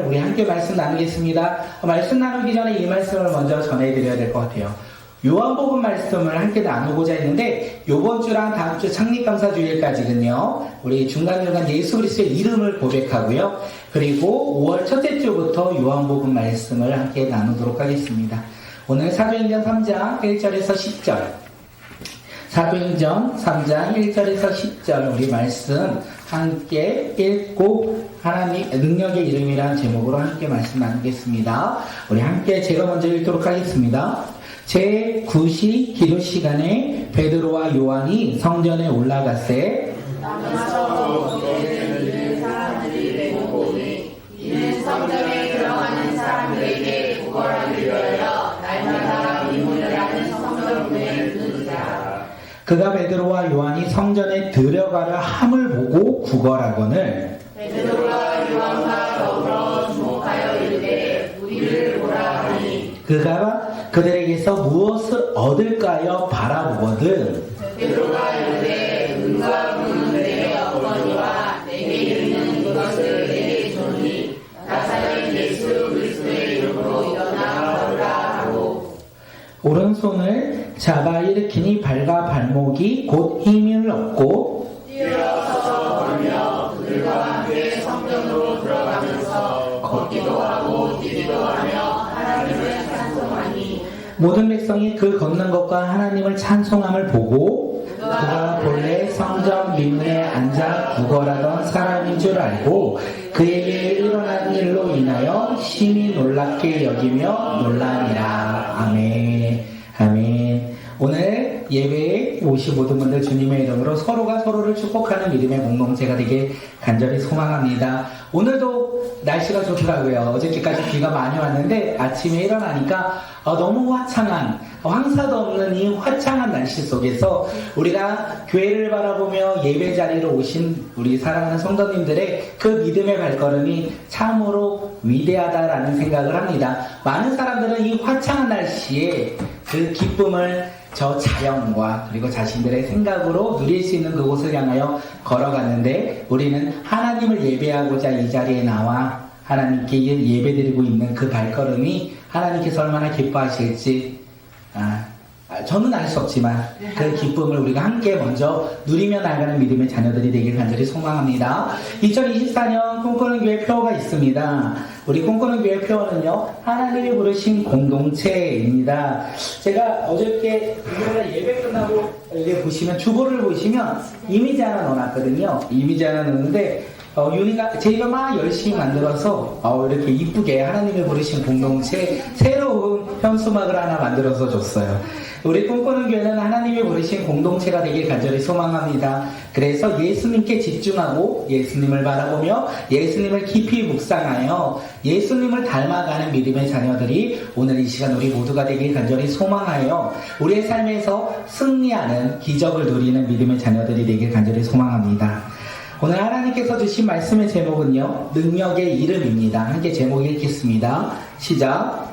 우리 함께 말씀 나누겠습니다. 말씀 나누기 전에 이 말씀을 먼저 전해드려야 될 것 같아요. 요한복음 말씀을 함께 나누고자 했는데 이번 주랑 다음 주 창립감사주일까지는요, 우리 중간중간 예수 그리스도의 이름을 고백하고요, 그리고 5월 첫째 주부터 요한복음 말씀을 함께 나누도록 하겠습니다. 오늘 사도행전 3장 1절에서 10절, 사도행전 3장 1절에서 10절 우리 말씀 함께 읽고 하나님 능력의 이름이라는 제목으로 함께 말씀 나누겠습니다. 우리 함께 제가 먼저 읽도록 하겠습니다. 제9시 기도 시간에 베드로와 요한이 성전에 올라갔세. 이는 성전에 들어가는 사람들에게 구걸하기 위하여 날마다 미문을 하는 성전문에 두는지라. 그가 베드로와 요한이 성전에 들어가려 함을 보고 구걸하거늘 베드로와 요한과 더불어 주목하여 이르되 우리를 보라 하니 그가 그들에게서 무엇을 얻을까요 바라보거든. 베드로가 이르되 은과 금은 내게 없거니와 내게 있는 그것을 내게 주니 나사렛 예수 그리스도의 이름으로 일어나 걸으라 하고 오른손을 잡아 일으키니 발과 발목이 곧 힘을 얻고 뛰어서 걸으며 그들과 함께 성전으로 들어가면서 걷기도 하고 뛰기도 하며 하나님을 찬송하니 모든 백성이 그 걷는 것과 하나님을 찬송함을 보고 그가 본래 성전 민문에 앉아 구걸하던 사람인 줄 알고 그에게 일어난 일로 인하여 심히 놀랍게 여기며 놀라니라. 아멘. 아멘. 오늘 예배에 오신 모든 분들 주님의 이름으로 서로가 서로를 축복하는 믿음의 공동체가 되길 간절히 소망합니다. 오늘도 날씨가 좋더라고요. 어저께까지 비가 많이 왔는데 아침에 일어나니까 너무 화창한, 황사도 없는 이 화창한 날씨 속에서 우리가 교회를 바라보며 예배 자리로 오신 우리 사랑하는 성도님들의 그 믿음의 발걸음이 참으로 위대하다라는 생각을 합니다. 많은 사람들은 이 화창한 날씨에 그 기쁨을 저 자연과 그리고 자신들의 생각으로 누릴 수 있는 그곳을 향하여 걸어갔는데, 우리는 하나님을 예배하고자 이 자리에 나와 하나님께 예배드리고 있는 그 발걸음이 하나님께서 얼마나 기뻐하실지 저는 알 수 없지만 그 기쁨을 우리가 함께 먼저 누리며 나가는 믿음의 자녀들이 되길 간절히 소망합니다. 2024년 꿈꾸는 교회 표어가 있습니다. 우리 꿈꾸는 교회 표어는요, 하나님이 부르신 공동체입니다. 제가 어저께 일요일날 예배 끝나고 여기 보시면 주보를 보시면 이미지 하나 넣어놨거든요. 이미지 하나 넣었는데 윤희가 제가 막 열심히 만들어서 이렇게 이쁘게 하나님이 부르신 공동체 새로운 현수막을 하나 만들어서 줬어요. 우리 꿈꾸는 교회는 하나님이 부르신 공동체가 되길 간절히 소망합니다. 그래서 예수님께 집중하고 예수님을 바라보며 예수님을 깊이 묵상하여 예수님을 닮아가는 믿음의 자녀들이 오늘 이 시간 우리 모두가 되길 간절히 소망하여 우리의 삶에서 승리하는 기적을 누리는 믿음의 자녀들이 되길 간절히 소망합니다. 오늘 하나님께서 주신 말씀의 제목은요, 능력의 이름입니다. 함께 제목 읽겠습니다. 시작.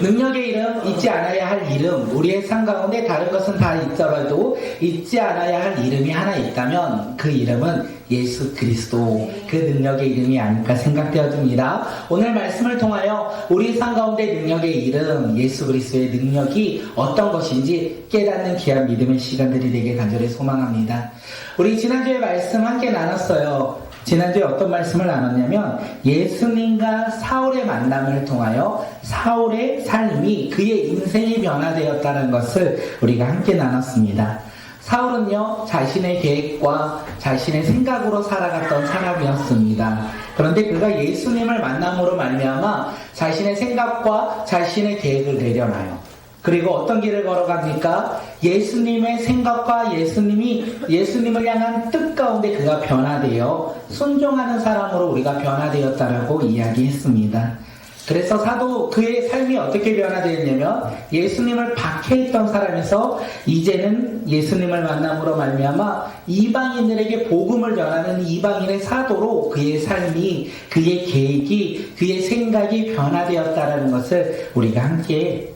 능력의 이름, 잊지 않아야 할 이름. 우리의 삶 가운데 다른 것은 다 있더라도 잊지 않아야 할 이름이 하나 있다면 그 이름은 예수 그리스도, 그 능력의 이름이 아닐까 생각되어집니다. 오늘 말씀을 통하여 우리 삶 가운데 능력의 이름, 예수 그리스도의 능력이 어떤 것인지 깨닫는 귀한 믿음의 시간들이 되길 간절히 소망합니다. 우리 지난주에 말씀 함께 나눴어요. 지난주에 어떤 말씀을 나눴냐면 예수님과 사울의 만남을 통하여 사울의 삶이 그의 인생이 변화되었다는 것을 우리가 함께 나눴습니다. 사울은요, 자신의 계획과 자신의 생각으로 살아갔던 사람이었습니다. 그런데 그가 예수님을 만남으로 말미암아 자신의 생각과 자신의 계획을 내려놔요. 그리고 어떤 길을 걸어갑니까? 예수님의 생각과 예수님을 향한 뜻 가운데 그가 변화되어 순종하는 사람으로 우리가 변화되었다라고 이야기했습니다. 그래서 사도 그의 삶이 어떻게 변화되었냐면 예수님을 박해했던 사람에서 이제는 예수님을 만남으로 말미암아 이방인들에게 복음을 전하는 이방인의 사도로 그의 삶이, 그의 계획이, 그의 생각이 변화되었다라는 것을 우리가 함께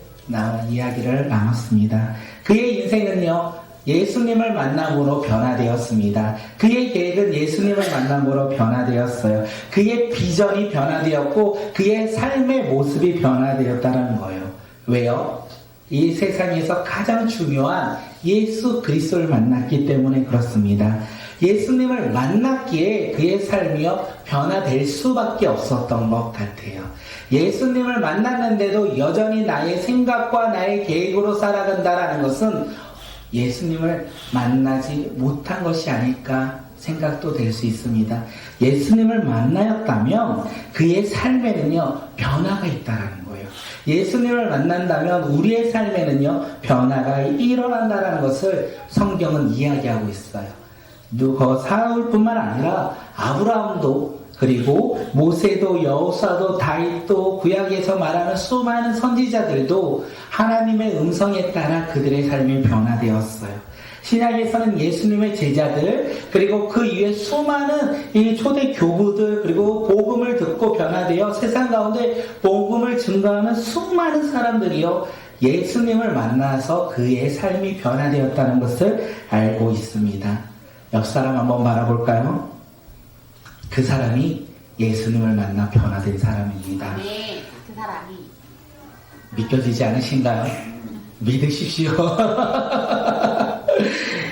이야기를 나눴습니다. 그의 인생은요, 예수님을 만남으로 변화되었습니다. 그의 계획은 예수님을 만남으로 변화되었어요. 그의 비전이 변화되었고 그의 삶의 모습이 변화되었다는 거예요. 왜요? 이 세상에서 가장 중요한 예수 그리스도를 만났기 때문에 그렇습니다. 예수님을 만났기에 그의 삶이요 변화될 수밖에 없었던 것 같아요. 예수님을 만났는데도 여전히 나의 생각과 나의 계획으로 살아간다는 것은 예수님을 만나지 못한 것이 아닐까 생각도 될 수 있습니다. 예수님을 만나였다면 그의 삶에는요 변화가 있다는 거예요. 예수님을 만난다면 우리의 삶에는요 변화가 일어난다는 것을 성경은 이야기하고 있어요. 누가 사울뿐만 아니라 아브라함도 그리고 모세도 여호수아도 다윗도 구약에서 말하는 수많은 선지자들도 하나님의 음성에 따라 그들의 삶이 변화되었어요. 신약에서는 예수님의 제자들 그리고 그 이후에 수많은 이 초대 교부들 그리고 복음을 듣고 변화되어 세상 가운데 복음을 증거하는 수많은 사람들이요 예수님을 만나서 그의 삶이 변화되었다는 것을 알고 있습니다. 옆 사람 한번 바라볼까요? 그 사람이 예수님을 만나 변화된 사람입니다. 네, 그 사람이 믿겨지지 않으신가요? 믿으십시오.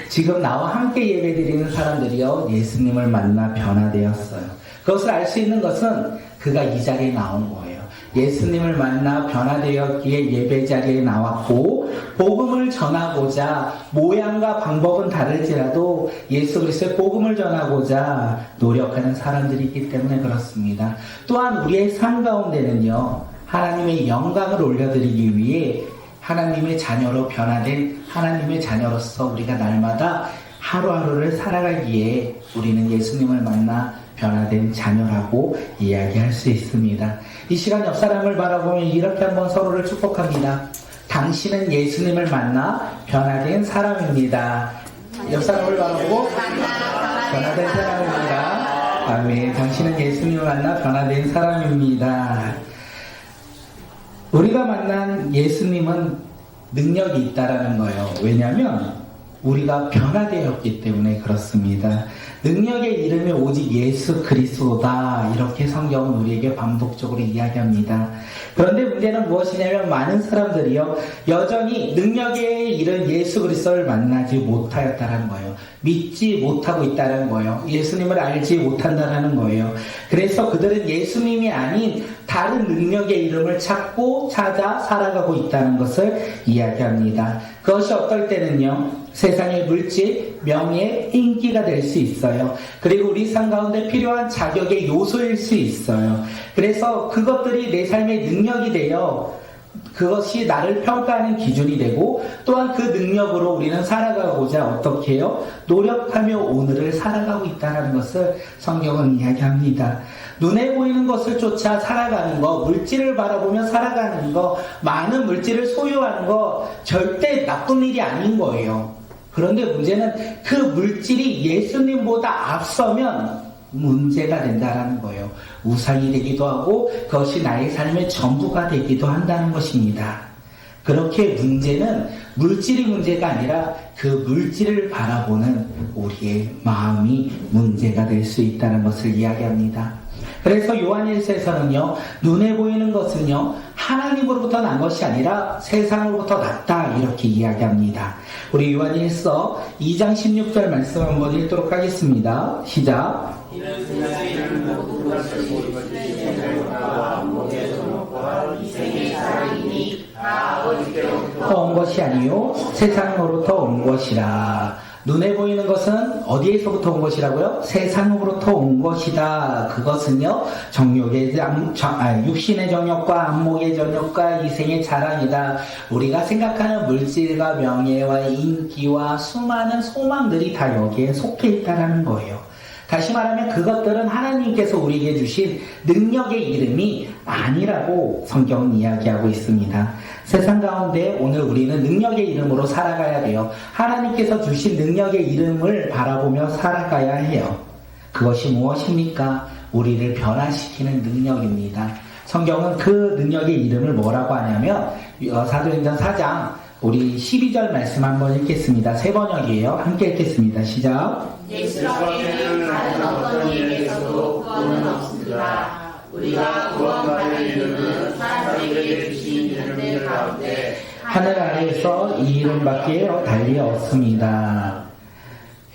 지금 나와 함께 예배드리는 사람들이요 예수님을 만나 변화되었어요. 그것을 알 수 있는 것은 그가 이 자리에 나온 거예요. 예수님을 만나 변화되었기에 예배 자리에 나왔고 복음을 전하고자 모양과 방법은 다를지라도 예수 그리스도의 복음을 전하고자 노력하는 사람들이기 때문에 그렇습니다. 또한 우리의 삶 가운데는요 하나님의 영광을 올려드리기 위해 하나님의 자녀로 변화된 하나님의 자녀로서 우리가 날마다 하루하루를 살아가기에 우리는 예수님을 만나 변화된 자녀라고 이야기할 수 있습니다. 이 시간 옆 사람을 바라보면 이렇게 한번 서로를 축복합니다. 당신은 예수님을 만나 변화된 사람입니다. 옆 사람을 바라보고 변화된 사람입니다. 아멘. 당신은 예수님을 만나 변화된 사람입니다. 우리가 만난 예수님은 능력이 있다라는 거예요. 왜냐하면 우리가 변화되었기 때문에 그렇습니다. 능력의 이름이 오직 예수 그리스도다 이렇게 성경은 우리에게 반복적으로 이야기합니다. 그런데 문제는 무엇이냐면 많은 사람들이요 여전히 능력의 이름 예수 그리스도를 만나지 못하였다는 거예요. 믿지 못하고 있다는 거예요. 예수님을 알지 못한다는 거예요. 그래서 그들은 예수님이 아닌 다른 능력의 이름을 찾고 찾아 살아가고 있다는 것을 이야기합니다. 그것이 어떨 때는요 세상의 물질, 명예, 인기가 될 수 있어요. 그리고 우리 삶 가운데 필요한 자격의 요소일 수 있어요. 그래서 그것들이 내 삶의 능력이 되어 그것이 나를 평가하는 기준이 되고 또한 그 능력으로 우리는 살아가고자 어떻게 해요? 노력하며 오늘을 살아가고 있다는 것을 성경은 이야기합니다. 눈에 보이는 것을 쫓아 살아가는 거, 물질을 바라보며 살아가는 거, 많은 물질을 소유하는 거 절대 나쁜 일이 아닌 거예요. 그런데 문제는 그 물질이 예수님보다 앞서면 문제가 된다는 거예요. 우상이 되기도 하고 그것이 나의 삶의 전부가 되기도 한다는 것입니다. 그렇게 문제는 물질이 문제가 아니라 그 물질을 바라보는 우리의 마음이 문제가 될 수 있다는 것을 이야기합니다. 그래서 요한일서에서는요 눈에 보이는 것은요 하나님으로부터 난 것이 아니라 세상으로부터 났다 이렇게 이야기합니다. 우리 요한일서 2장 16절 말씀 한번 읽도록 하겠습니다. 시작. 이는 세상에는 모든 것을 이 생의 사랑이니 다 아버지께로부터 온 것이 아니요 세상으로부터 온 것이라. 눈에 보이는 것은 어디에서부터 온 것이라고요? 세상으로부터 온 것이다. 그것은요 육신의 정욕과 안목의 정욕과 이생의 자랑이다. 우리가 생각하는 물질과 명예와 인기와 수많은 소망들이 다 여기에 속해 있다는 거예요. 다시 말하면 그것들은 하나님께서 우리에게 주신 능력의 이름이 아니라고 성경은 이야기하고 있습니다. 세상 가운데 오늘 우리는 능력의 이름으로 살아가야 돼요. 하나님께서 주신 능력의 이름을 바라보며 살아가야 해요. 그것이 무엇입니까? 우리를 변화시키는 능력입니다. 성경은 그 능력의 이름을 뭐라고 하냐면 사도행전 4장 우리 12절 말씀 한번 읽겠습니다. 새 번역이에요. 함께 읽겠습니다. 시작. 예수밖에는 다른 어떤 이에게서도 구원은 없습니다. 우리가 구원받을 이름은 사람에게 주신 이름들 가운데 하늘 아래에서 이 이름밖에 달리 없습니다.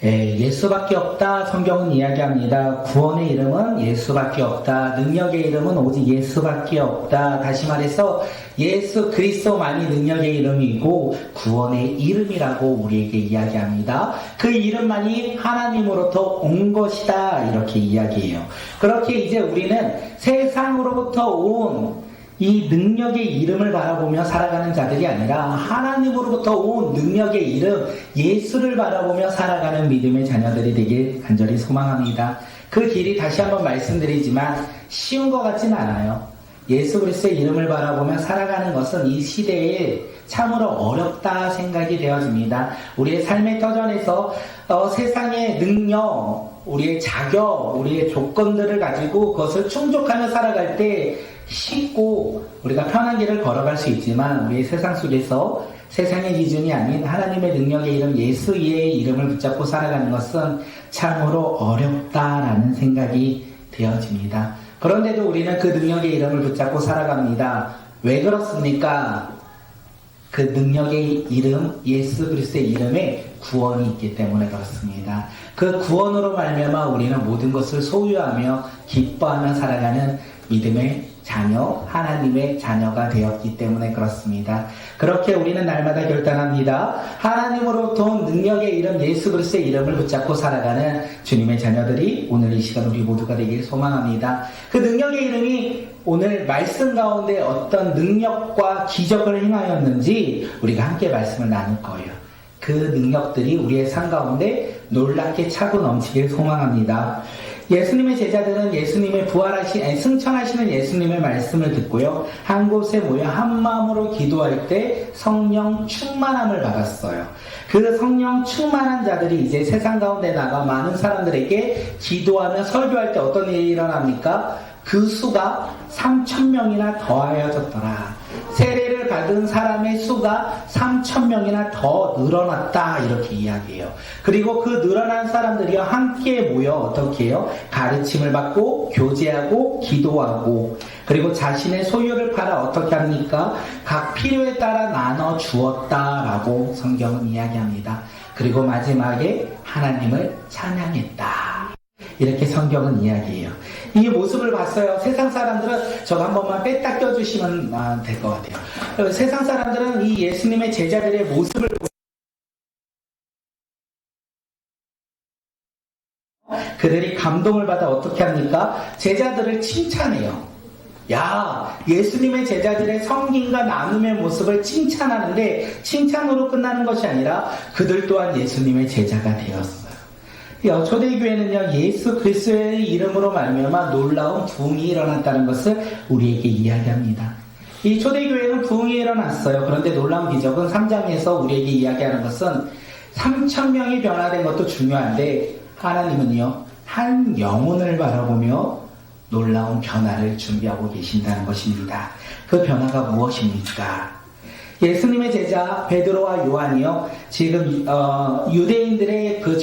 예수밖에 없다. 성경은 이야기합니다. 구원의 이름은 예수밖에 없다. 능력의 이름은 오직 예수밖에 없다. 다시 말해서 예수 그리스도만이 능력의 이름이고 구원의 이름이라고 우리에게 이야기합니다. 그 이름만이 하나님으로부터 온 것이다. 이렇게 이야기해요. 그렇게 이제 우리는 세상으로부터 온 이 능력의 이름을 바라보며 살아가는 자들이 아니라 하나님으로부터 온 능력의 이름 예수를 바라보며 살아가는 믿음의 자녀들이 되길 간절히 소망합니다. 그 길이 다시 한번 말씀드리지만 쉬운 것 같진 않아요. 예수 그리스도의 이름을 바라보며 살아가는 것은 이 시대에 참으로 어렵다 생각이 되어집니다. 우리의 삶의 터전에서 세상의 능력, 우리의 자격, 우리의 조건들을 가지고 그것을 충족하며 살아갈 때 쉽고 우리가 편한 길을 걸어갈 수 있지만 우리의 세상 속에서 세상의 기준이 아닌 하나님의 능력의 이름 예수의 이름을 붙잡고 살아가는 것은 참으로 어렵다라는 생각이 되어집니다. 그런데도 우리는 그 능력의 이름을 붙잡고 살아갑니다. 왜 그렇습니까? 그 능력의 이름 예수 그리스도의 이름에 구원이 있기 때문에 그렇습니다. 그 구원으로 말미암아 우리는 모든 것을 소유하며 기뻐하며 살아가는 믿음의 자녀, 하나님의 자녀가 되었기 때문에 그렇습니다. 그렇게 우리는 날마다 결단합니다. 하나님으로부터 온 능력의 이름 예수 그리스도의 이름을 붙잡고 살아가는 주님의 자녀들이 오늘 이 시간 우리 모두가 되길 소망합니다. 그 능력의 이름이 오늘 말씀 가운데 어떤 능력과 기적을 행하였는지 우리가 함께 말씀을 나눌 거예요. 그 능력들이 우리의 삶 가운데 놀랍게 차고 넘치길 소망합니다. 예수님의 제자들은 예수님의 승천하시는 예수님의 말씀을 듣고요. 한 곳에 모여 한 마음으로 기도할 때 성령 충만함을 받았어요. 그 성령 충만한 자들이 이제 세상 가운데 나가 많은 사람들에게 기도하며 설교할 때 어떤 일이 일어납니까? 그 수가 3,000명이나 더하여졌더라. 세례를 받은 사람의 수가 3,000명이나 더 늘어났다 이렇게 이야기해요. 그리고 그 늘어난 사람들이요 함께 모여 어떻게 해요? 가르침을 받고 교제하고 기도하고 그리고 자신의 소유를 팔아 어떻게 합니까? 각 필요에 따라 나눠 주었다라고 성경은 이야기합니다. 그리고 마지막에 하나님을 찬양했다. 이렇게 성경은 이야기해요. 이 모습을 봤어요. 세상 사람들은 저거 한 번만 뺐다 껴주시면 될 것 같아요. 세상 사람들은 이 예수님의 제자들의 모습을 그들이 감동을 받아 어떻게 합니까? 제자들을 칭찬해요. 야, 예수님의 제자들의 섬김과 나눔의 모습을 칭찬하는데 칭찬으로 끝나는 것이 아니라 그들 또한 예수님의 제자가 되었어요. 초대교회는요 예수 그리스도의 이름으로 말미암아 놀라운 부흥이 일어났다는 것을 우리에게 이야기합니다. 이 초대교회는 부흥이 일어났어요. 그런데 놀라운 기적은 3장에서 우리에게 이야기하는 것은 3,000명이 변화된 것도 중요한데 하나님은요 한 영혼을 바라보며 놀라운 변화를 준비하고 계신다는 것입니다. 그 변화가 무엇입니까? 예수님의 제자 베드로와 요한이요 지금 유대인들의 그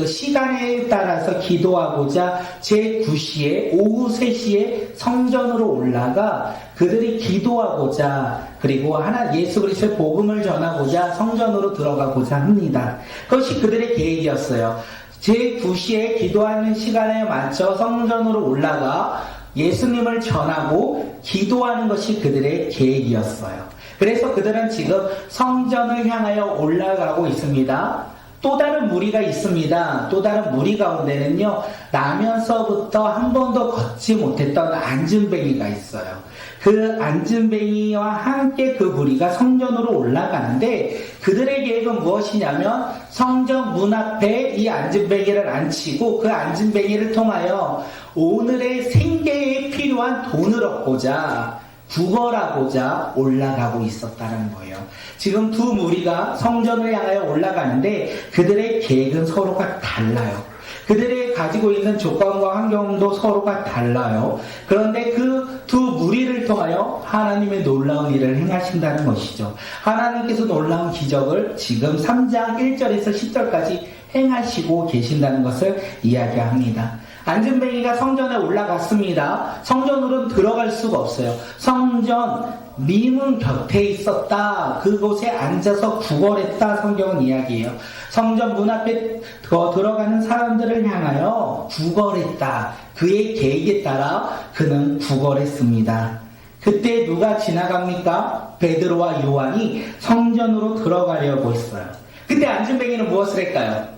시간에 따라서 기도하고자 제9시에 오후 3시에 성전으로 올라가 그들이 기도하고자 그리고 예수 그리스도의 복음을 전하고자 성전으로 들어가고자 합니다. 그것이 그들의 계획이었어요. 제9시에 기도하는 시간에 맞춰 성전으로 올라가 예수님을 전하고 기도하는 것이 그들의 계획이었어요. 그래서 그들은 지금 성전을 향하여 올라가고 있습니다. 또 다른 무리가 있습니다. 또 다른 무리 가운데는요, 나면서부터 한 번도 걷지 못했던 안진뱅이가 있어요. 그 안진뱅이와 함께 그 무리가 성전으로 올라가는데 그들의 계획은 무엇이냐면 성전 문 앞에 이 안진뱅이를 앉히고 그 안진뱅이를 통하여 오늘의 생계에 필요한 돈을 얻고자 구걸하고자 올라가고 있었다는 거예요. 지금 두 무리가 성전을 향하여 올라가는데 그들의 계획은 서로가 달라요. 그들이 가지고 있는 조건과 환경도 서로가 달라요. 그런데 그 두 무리를 통하여 뭘까요? 하나님의 놀라운 일을 행하신다는 것이죠. 하나님께서 놀라운 기적을 지금 3장 1절에서 10절까지 행하시고 계신다는 것을 이야기합니다. 안진뱅이가 성전에 올라갔습니다. 성전으로는 들어갈 수가 없어요. 성전 미문 곁에 있었다. 그곳에 앉아서 구걸했다. 성경은 이야기해요. 성전 문 앞에 들어가는 사람들을 향하여 구걸했다. 그의 계획에 따라 그는 구걸했습니다. 그때 누가 지나갑니까? 베드로와 요한이 성전으로 들어가려고 했어요. 그때 안진뱅이는 무엇을 할까요?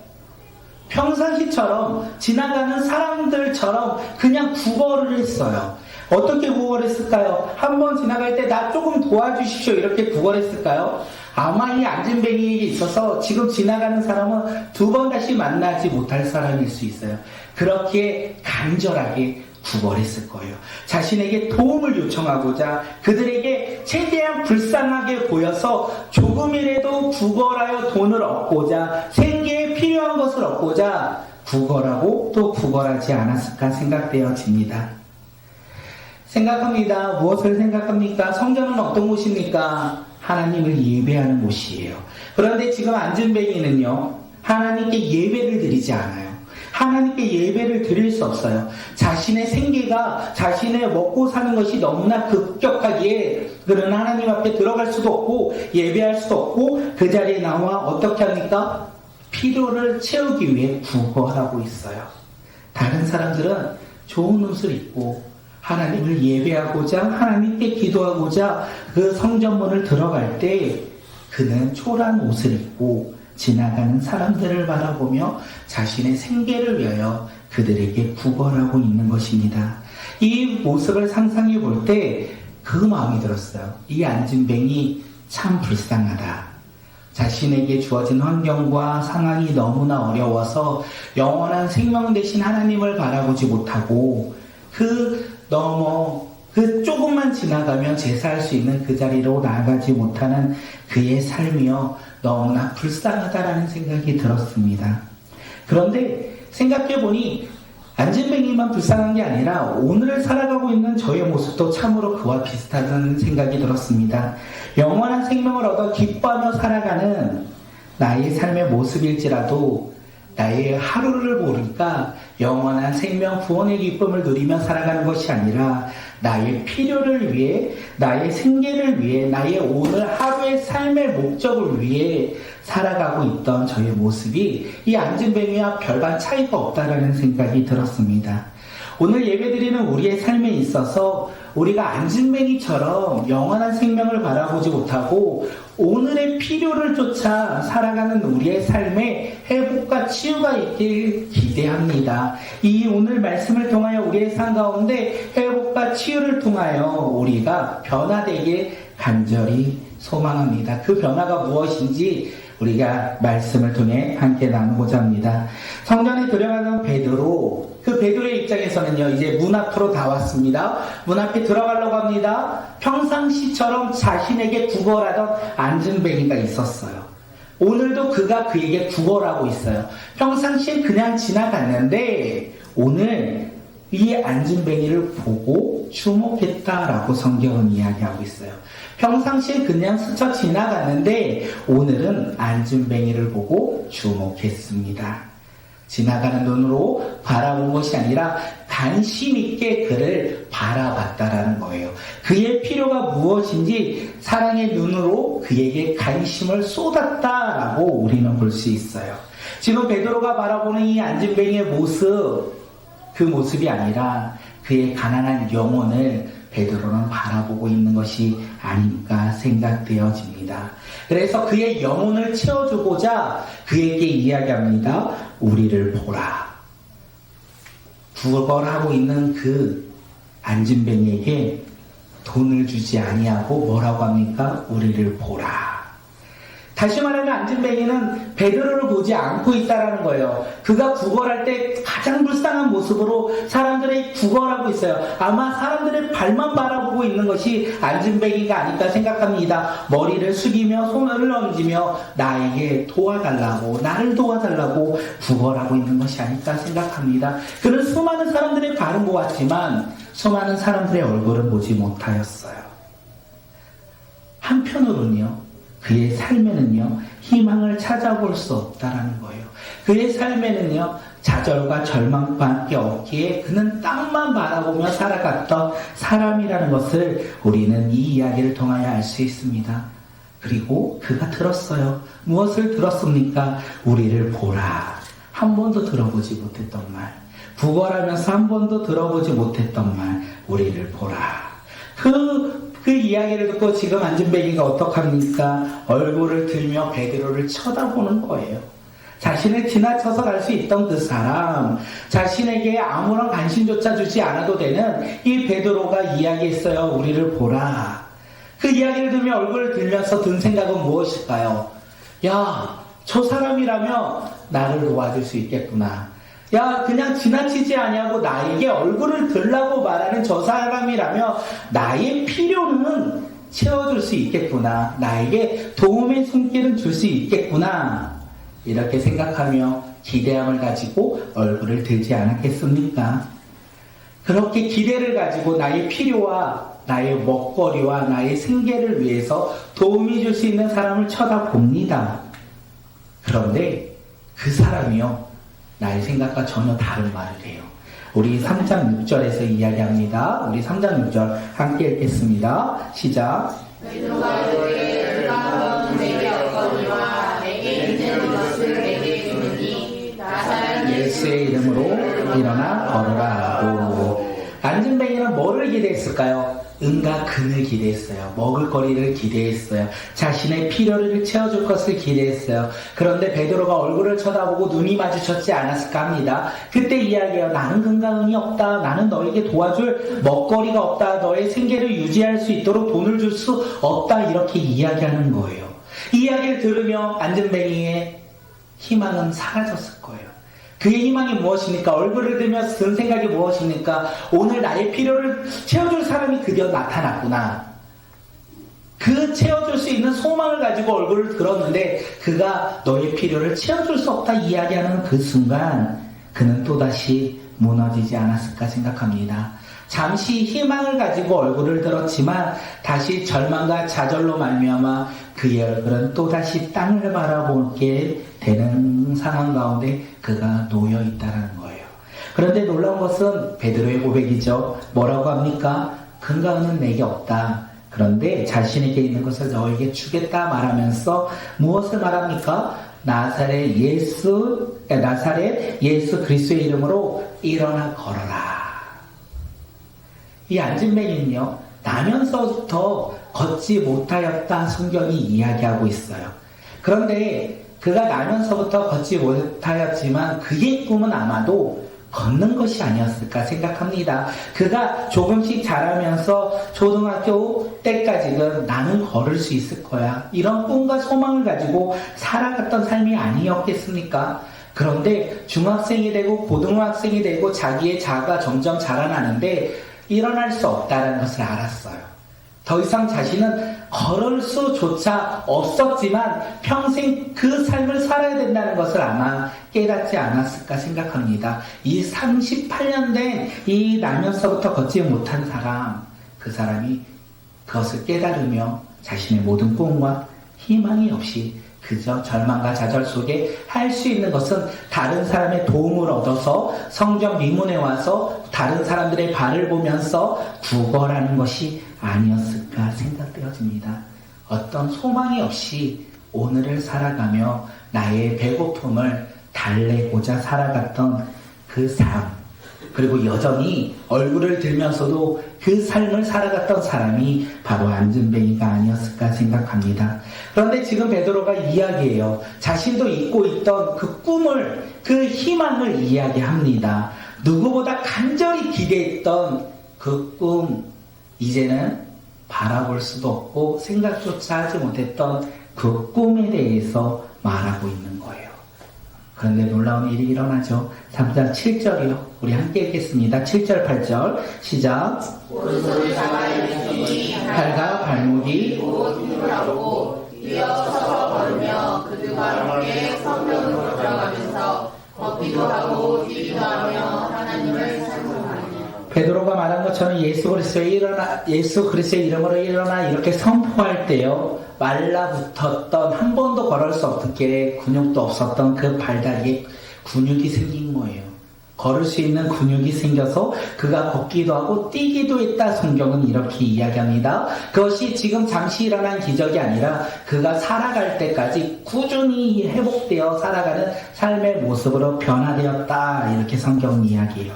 평상시처럼 지나가는 사람들처럼 그냥 구걸을 했어요. 어떻게 구걸했을까요? 한번 지나갈 때 나 조금 도와주십시오 이렇게 구걸했을까요? 아마 이 안진뱅이에게 있어서 지금 지나가는 사람은 두 번 다시 만나지 못할 사람일 수 있어요. 그렇게 간절하게 구걸했을 거예요. 자신에게 도움을 요청하고자 그들에게 최대한 불쌍하게 보여서 조금이라도 구걸하여 돈을 얻고자 생계에 필요한 것을 얻고자 구걸하고 또 구걸하지 않았을까 생각되어집니다. 생각합니다. 무엇을 생각합니까? 성전은 어떤 곳입니까? 하나님을 예배하는 곳이에요. 그런데 지금 안진뱅이는요, 하나님께 예배를 드리지 않아요. 하나님께 예배를 드릴 수 없어요. 자신의 생계가 자신의 먹고 사는 것이 너무나 급격하기에 그는 하나님 앞에 들어갈 수도 없고 예배할 수도 없고 그 자리에 나와 어떻게 합니까? 필요를 채우기 위해 구걸하고 있어요. 다른 사람들은 좋은 옷을 입고 하나님을 예배하고자 하나님께 기도하고자 그 성전문을 들어갈 때 그는 초라한 옷을 입고 지나가는 사람들을 바라보며 자신의 생계를 위하여 그들에게 구걸하고 있는 것입니다. 이 모습을 상상해 볼 때 그 마음이 들었어요. 이 안진뱅이 참 불쌍하다. 자신에게 주어진 환경과 상황이 너무나 어려워서 영원한 생명 되신 하나님을 바라보지 못하고 그 조금만 지나가면 제사할 수 있는 그 자리로 나아가지 못하는 그의 삶이요. 너무나 불쌍하다라는 생각이 들었습니다. 그런데 생각해보니 안진뱅이만 불쌍한 게 아니라 오늘을 살아가고 있는 저의 모습도 참으로 그와 비슷하다는 생각이 들었습니다. 영원한 생명을 얻어 기뻐하며 살아가는 나의 삶의 모습일지라도 나의 하루를 보니까 영원한 생명 구원의 기쁨을 누리며 살아가는 것이 아니라 나의 필요를 위해, 나의 생계를 위해, 나의 오늘 하루의 삶의 목적을 위해 살아가고 있던 저의 모습이 이 안진뱅이와 별반 차이가 없다라는 생각이 들었습니다. 오늘 예배드리는 우리의 삶에 있어서 우리가 안진뱅이처럼 영원한 생명을 바라보지 못하고 오늘의 필요를 쫓아 살아가는 우리의 삶에 회복과 치유가 있길 기대합니다. 이 오늘 말씀을 통하여 우리의 삶 가운데 회복과 치유를 통하여 우리가 변화되길 간절히 소망합니다. 그 변화가 무엇인지 우리가 말씀을 통해 함께 나누고자 합니다. 성전에 들어가는 베드로, 그 베드로의 입장에서는요, 이제 문 앞으로 다 왔습니다. 문 앞에 들어가려고 합니다. 평상시처럼 자신에게 구걸하던 안진뱅이가 있었어요. 오늘도 그가 그에게 구걸하고 있어요. 평상시에 그냥 지나갔는데 오늘 이 안진뱅이를 보고 주목했다라고 성경은 이야기하고 있어요. 평상시에 그냥 스쳐 지나갔는데 오늘은 안진뱅이를 보고 주목했습니다. 지나가는 눈으로 바라본 것이 아니라 관심 있게 그를 바라봤다라는 거예요. 그의 필요가 무엇인지 사랑의 눈으로 그에게 관심을 쏟았다라고 우리는 볼 수 있어요. 지금 베드로가 바라보는 이 안진뱅이의 모습, 그 모습이 아니라 그의 가난한 영혼을 베드로는 바라보고 있는 것이 아닐까 생각되어집니다. 그래서 그의 영혼을 채워주고자 그에게 이야기합니다. 우리를 보라. 구걸하고 있는 그 안진뱅이에게 돈을 주지 아니하고 뭐라고 합니까? 우리를 보라. 다시 말하면 안진뱅이는 베드로를 보지 않고 있다라는 거예요. 그가 구걸할 때 가장 불쌍한 모습으로 사람들이 구걸하고 있어요. 아마 사람들의 발만 바라보고 있는 것이 안진뱅이가 아닐까 생각합니다. 머리를 숙이며 손을 얹으며 나에게 도와달라고, 나를 도와달라고 구걸하고 있는 것이 아닐까 생각합니다. 그는 수많은 사람들의 발은 보았지만 수많은 사람들의 얼굴을 보지 못하였어요. 한편으로는요, 그의 삶에는요, 희망을 찾아볼 수 없다라는 거예요. 그의 삶에는요, 좌절과 절망밖에 없기에 그는 땅만 바라보며 살아갔던 사람이라는 것을 우리는 이 이야기를 통하여 알 수 있습니다. 그리고 그가 들었어요. 무엇을 들었습니까? 우리를 보라. 한 번도 들어보지 못했던 말. 구걸하면서 한 번도 들어보지 못했던 말. 우리를 보라. 그 이야기를 듣고 지금 안진뱅이가 어떡합니까? 얼굴을 들며 베드로를 쳐다보는 거예요. 자신을 지나쳐서 갈 수 있던 그 사람, 자신에게 아무런 관심조차 주지 않아도 되는 이 베드로가 이야기했어요. 우리를 보라. 그 이야기를 들으며 얼굴을 들면서 든 생각은 무엇일까요? 야, 저 사람이라면 나를 도와줄 수 있겠구나. 야, 그냥 지나치지 아니하고 나에게 얼굴을 들라고 말하는 저 사람이라면 나의 필요는 채워줄 수 있겠구나. 나에게 도움의 손길은 줄 수 있겠구나. 이렇게 생각하며 기대함을 가지고 얼굴을 들지 않았겠습니까? 그렇게 기대를 가지고 나의 필요와 나의 먹거리와 나의 생계를 위해서 도움이 줄 수 있는 사람을 쳐다봅니다. 그런데 그 사람이요, 나의 생각과 전혀 다른 말을 해요. 우리 3장 6절에서 이야기합니다. 우리 3장 6절 함께 읽겠습니다. 시작. 베드로가 이르되 내가 내게 얻거니와 내게 있는 것을 내게 주니 나사렛 예수의 이름으로 일어나 걸어라 하고. 안진뱅이는 뭐를 기대했을까요? 은과 금을 기대했어요. 먹을 거리를 기대했어요. 자신의 필요를 채워줄 것을 기대했어요. 그런데 베드로가 얼굴을 쳐다보고 눈이 마주쳤지 않았을까 합니다. 그때 이야기해요. 나는 금과 은이 없다. 나는 너에게 도와줄 먹거리가 없다. 너의 생계를 유지할 수 있도록 돈을 줄 수 없다. 이렇게 이야기하는 거예요. 이 이야기를 들으며 안진뱅이의 희망은 사라졌을 거예요. 그의 희망이 무엇입니까? 얼굴을 들면서 든 생각이 무엇입니까? 오늘 나의 필요를 채워줄 사람이 드디어 나타났구나. 그 채워줄 수 있는 소망을 가지고 얼굴을 들었는데 그가 너의 필요를 채워줄 수 없다 이야기하는 그 순간 그는 또다시 무너지지 않았을까 생각합니다. 잠시 희망을 가지고 얼굴을 들었지만 다시 절망과 좌절로 말미암아 그의 얼굴은 또다시 땅을 바라보게 되는 상황 가운데 그가 놓여 있다는 거예요. 그런데 놀라운 것은 베드로의 고백이죠. 뭐라고 합니까? 금과 은은 내게 없다. 그런데 자신에게 있는 것을 너에게 주겠다 말하면서 무엇을 말합니까? 나사렛 예수 그리스도의 이름으로 일어나 걸어라. 이 안진뱅이는요, 나면서부터 걷지 못하였다 성경이 이야기하고 있어요. 그런데 그가 나면서부터 걷지 못하였지만 그의 꿈은 아마도 걷는 것이 아니었을까 생각합니다. 그가 조금씩 자라면서 초등학교 때까지는 나는 걸을 수 있을 거야. 이런 꿈과 소망을 가지고 살아갔던 삶이 아니었겠습니까? 그런데 중학생이 되고 고등학생이 되고 자기의 자아가 점점 자라나는데 일어날 수 없다는 것을 알았어요. 더 이상 자신은 걸을 수조차 없었지만 평생 그 삶을 살아야 된다는 것을 아마 깨닫지 않았을까 생각합니다. 이 38년 된 이 나면서부터 걷지 못한 사람, 그 사람이 그것을 깨달으며 자신의 모든 꿈과 희망이 없이 그저 절망과 좌절 속에 할 수 있는 것은 다른 사람의 도움을 얻어서 성전 미문에 와서 다른 사람들의 발을 보면서 구걸하는 것이 아니었을까 생각되어집니다. 어떤 소망이 없이 오늘을 살아가며 나의 배고픔을 달래고자 살아갔던 그 삶, 그리고 여전히 얼굴을 들면서도 그 삶을 살아갔던 사람이 바로 안진뱅이가 아니었을까 생각합니다. 그런데 지금 베드로가 이야기해요. 자신도 잊고 있던 그 꿈을, 그 희망을 이야기합니다. 누구보다 간절히 기대했던 그 꿈, 이제는 바라볼 수도 없고 생각조차 하지 못했던 그 꿈에 대해서 말하고 있는 거예요. 그런데 놀라운 일이 일어나죠. 3장 7절이요. 우리 함께 읽겠습니다. 7절 8절 시작. 오른손을 잡아 일으키니 팔과 발목이 곧 힘을 얻고 뛰어서서 걸으며 그들과 함께 성전으로 들어가면서 걷기도 하고 뛰기도 하며 하나님을 찬송하며 베드로가 말한 것처럼 예수 그리스도의 이름으로 일어나 이렇게 선포할 때요, 말라붙었던, 한 번도 걸을 수 없게 근육도 없었던 그 발다리에 근육이 생긴 거예요. 걸을 수 있는 근육이 생겨서 그가 걷기도 하고 뛰기도 했다. 성경은 이렇게 이야기합니다. 그것이 지금 잠시 일어난 기적이 아니라 그가 살아갈 때까지 꾸준히 회복되어 살아가는 삶의 모습으로 변화되었다. 이렇게 성경은 이야기해요.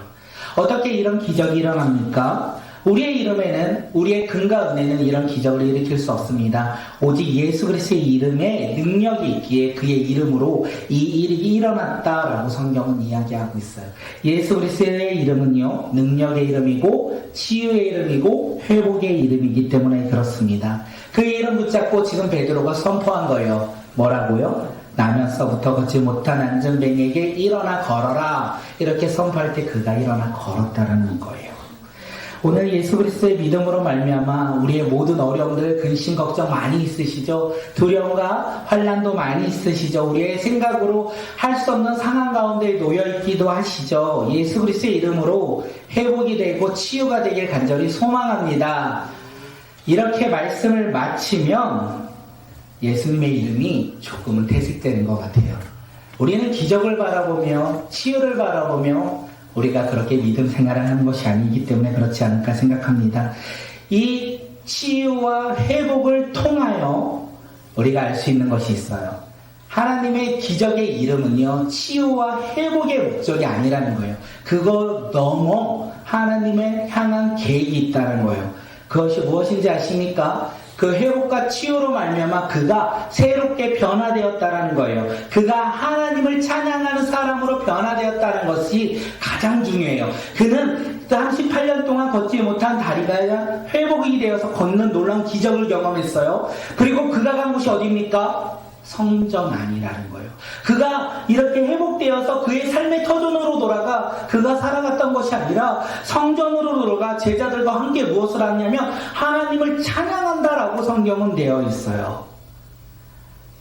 어떻게 이런 기적이 일어납니까? 우리의 이름에는, 우리의 근과 은혜는 이런 기적을 일으킬 수 없습니다. 오직 예수 그리스도의 이름에 능력이 있기에 그의 이름으로 이 일이 일어났다라고 성경은 이야기하고 있어요. 예수 그리스도의 이름은요, 능력의 이름이고 치유의 이름이고 회복의 이름이기 때문에 그렇습니다. 그의 이름 붙잡고 지금 베드로가 선포한 거예요. 뭐라고요? 나면서부터 걷지 못한 안전뱅이에게 일어나 걸어라. 이렇게 선포할 때 그가 일어나 걸었다는 거예요. 오늘 예수 그리스도의 믿음으로 말미암아 우리의 모든 어려움들, 근심, 걱정 많이 있으시죠? 두려움과 환난도 많이 있으시죠? 우리의 생각으로 할 수 없는 상황 가운데 놓여있기도 하시죠? 예수 그리스도의 이름으로 회복이 되고 치유가 되길 간절히 소망합니다. 이렇게 말씀을 마치면 예수님의 이름이 조금은 퇴색되는 것 같아요. 우리는 기적을 바라보며 치유를 바라보며 우리가 그렇게 믿음 생활을 하는 것이 아니기 때문에 그렇지 않을까 생각합니다. 이 치유와 회복을 통하여 우리가 알 수 있는 것이 있어요. 하나님의 기적의 이름은요, 치유와 회복의 목적이 아니라는 거예요. 그거 넘어 하나님의 향한 계획이 있다는 거예요. 그것이 무엇인지 아십니까? 그 회복과 치유로 말미암아 그가 새롭게 변화되었다는 거예요. 그가 하나님을 찬양하는 사람으로 변화되었다는 것이 가장 중요해요. 그는 38년 동안 걷지 못한 다리가 회복이 되어서 걷는 놀라운 기적을 경험했어요. 그리고 그가 간 곳이 어디입니까? 성전 안이라는 거예요. 그가 이렇게 회복되어서 그의 삶의 터전으로 돌아가 그가 살아갔던 것이 아니라 성전으로 돌아가 제자들과 함께 무엇을 하냐면 하나님을 찬양한다라고 성경은 되어 있어요.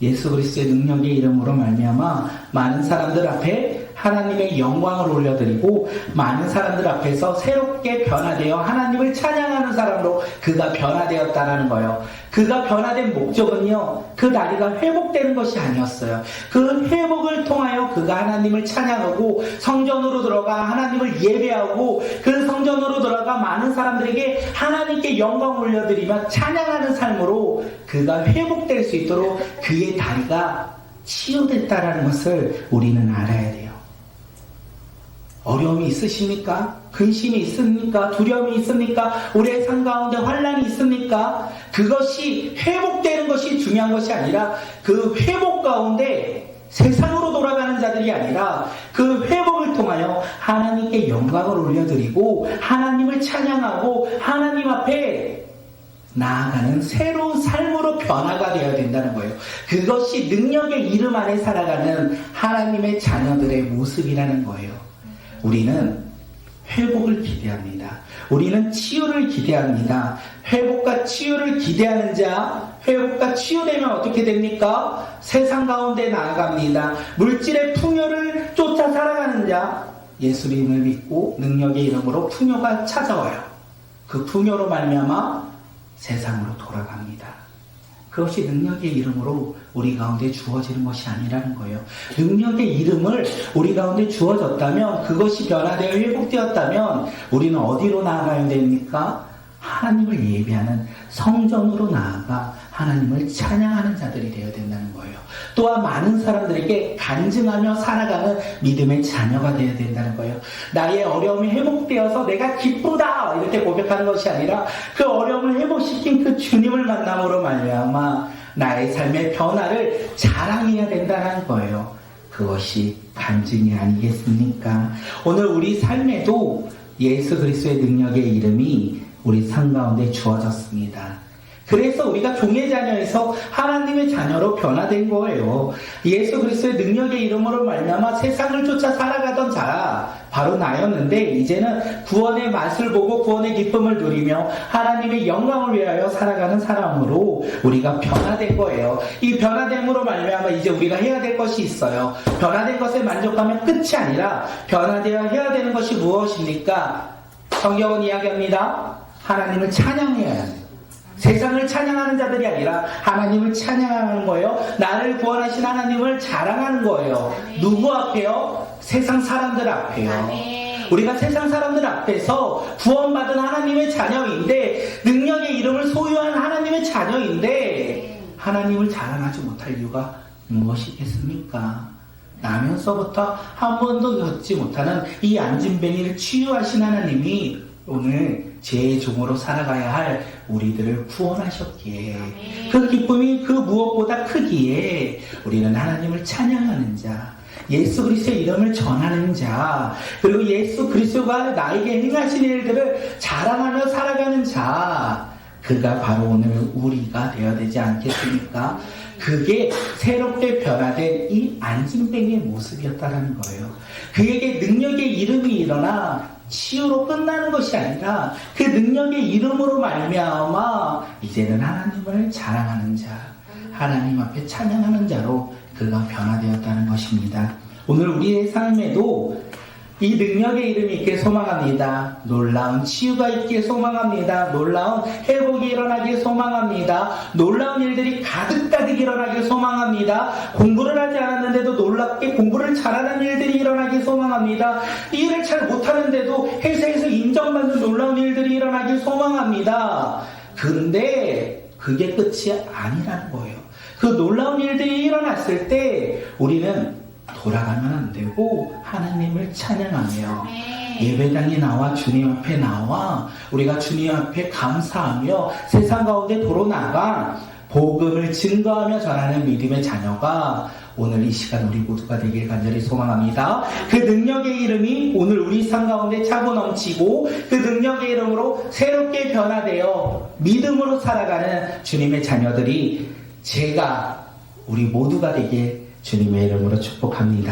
예수 그리스도의 능력의 이름으로 말미암아 많은 사람들 앞에 하나님의 영광을 올려드리고 많은 사람들 앞에서 새롭게 변화되어 하나님을 찬양하는 사람으로 그가 변화되었다는 거예요. 그가 변화된 목적은요, 그 다리가 회복되는 것이 아니었어요. 그 회복을 통하여 그가 하나님을 찬양하고 성전으로 들어가 하나님을 예배하고 그 성전으로 들어가 많은 사람들에게 하나님께 영광 올려드리며 찬양하는 삶으로 그가 회복될 수 있도록 그의 다리가 치유됐다는 것을 우리는 알아야 돼요. 어려움이 있으십니까? 근심이 있습니까? 두려움이 있습니까? 우리의 삶 가운데 환난이 있습니까? 그것이 회복되는 것이 중요한 것이 아니라 그 회복 가운데 세상으로 돌아가는 자들이 아니라 그 회복을 통하여 하나님께 영광을 올려드리고 하나님을 찬양하고 하나님 앞에 나아가는 새로운 삶으로 변화가 되어야 된다는 거예요. 그것이 능력의 이름 안에 살아가는 하나님의 자녀들의 모습이라는 거예요. 우리는 회복을 기대합니다. 우리는 치유를 기대합니다. 회복과 치유를 기대하는 자, 회복과 치유되면 어떻게 됩니까? 세상 가운데 나아갑니다. 물질의 풍요를 쫓아 살아가는 자, 예수님을 믿고 능력의 이름으로 풍요가 찾아와요. 그 풍요로 말미암아 세상으로 돌아갑니다. 그것이 능력의 이름으로 우리 가운데 주어지는 것이 아니라는 거예요. 능력의 이름을 우리 가운데 주어졌다면, 그것이 변화되어 회복되었다면 우리는 어디로 나아가야 됩니까? 하나님을 예배하는 성전으로 나아가 하나님을 찬양하는 자들이 되어야 된다는 거예요. 또한 많은 사람들에게 간증하며 살아가는 믿음의 자녀가 되어야 된다는 거예요. 나의 어려움이 회복되어서 내가 기쁘다 이렇게 고백하는 것이 아니라 그 어려움을 회복시킨 그 주님을 만남으로 말미암아 나의 삶의 변화를 자랑해야 된다는 거예요. 그것이 간증이 아니겠습니까? 오늘 우리 삶에도 예수 그리스도의 능력의 이름이 우리 삶 가운데 주어졌습니다. 그래서 우리가 종의 자녀에서 하나님의 자녀로 변화된 거예요. 예수 그리스도의 능력의 이름으로 말미암아 세상을 쫓아 살아가던 자 바로 나였는데, 이제는 구원의 맛을 보고 구원의 기쁨을 누리며 하나님의 영광을 위하여 살아가는 사람으로 우리가 변화된 거예요. 이 변화됨으로 말미암아 이제 우리가 해야 될 것이 있어요. 변화된 것에 만족하면 끝이 아니라 변화되어야 해야 되는 것이 무엇입니까? 성경은 이야기합니다. 하나님을 찬양해야 합니다. 세상을 찬양하는 자들이 아니라 하나님을 찬양하는 거예요. 나를 구원하신 하나님을 자랑하는 거예요. 누구 앞에요? 세상 사람들 앞에요. 우리가 세상 사람들 앞에서 구원받은 하나님의 자녀인데, 능력의 이름을 소유한 하나님의 자녀인데 하나님을 자랑하지 못할 이유가 무엇이겠습니까? 나면서부터 한 번도 겪지 못하는 이 안진뱅이를 치유하신 하나님이 오늘 제 종으로 살아가야 할 우리들을 구원하셨기에, 그 기쁨이 그 무엇보다 크기에 우리는 하나님을 찬양하는 자, 예수 그리스도의 이름을 전하는 자, 그리고 예수 그리스도가 나에게 행하신 일들을 자랑하며 살아가는 자, 그가 바로 오늘 우리가 되어야 되지 않겠습니까? 그게 새롭게 변화된 이 안진뱅이의 모습이었다는 거예요. 그에게 능력의 이름이 일어나 치유로 끝나는 것이 아니라 그 능력의 이름으로 말미암아 이제는 하나님을 자랑하는 자, 하나님 앞에 찬양하는 자로 그가 변화되었다는 것입니다. 오늘 우리의 삶에도 이 능력의 이름이 있길 소망합니다. 놀라운 치유가 있길 소망합니다. 놀라운 회복이 일어나길 소망합니다. 놀라운 일들이 가득가득 일어나길 소망합니다. 공부를 하지 않았는데도 놀랍게 공부를 잘하는 일들이 일어나길 소망합니다. 일을 잘 못하는데도 회사에서 인정받는 놀라운 일들이 일어나길 소망합니다. 근데 그게 끝이 아니라는 거예요. 그 놀라운 일들이 일어났을 때 우리는 돌아가면 안 되고 하나님을 찬양하며 예배당에 나와 주님 앞에 나와 우리가 주님 앞에 감사하며 세상 가운데 도로나가 복음을 증거하며 전하는 믿음의 자녀가 오늘 이 시간 우리 모두가 되길 간절히 소망합니다. 그 능력의 이름이 오늘 우리 삶 가운데 차고 넘치고 그 능력의 이름으로 새롭게 변화되어 믿음으로 살아가는 주님의 자녀들이 우리 모두가 되길 주님의 이름으로 축복합니다.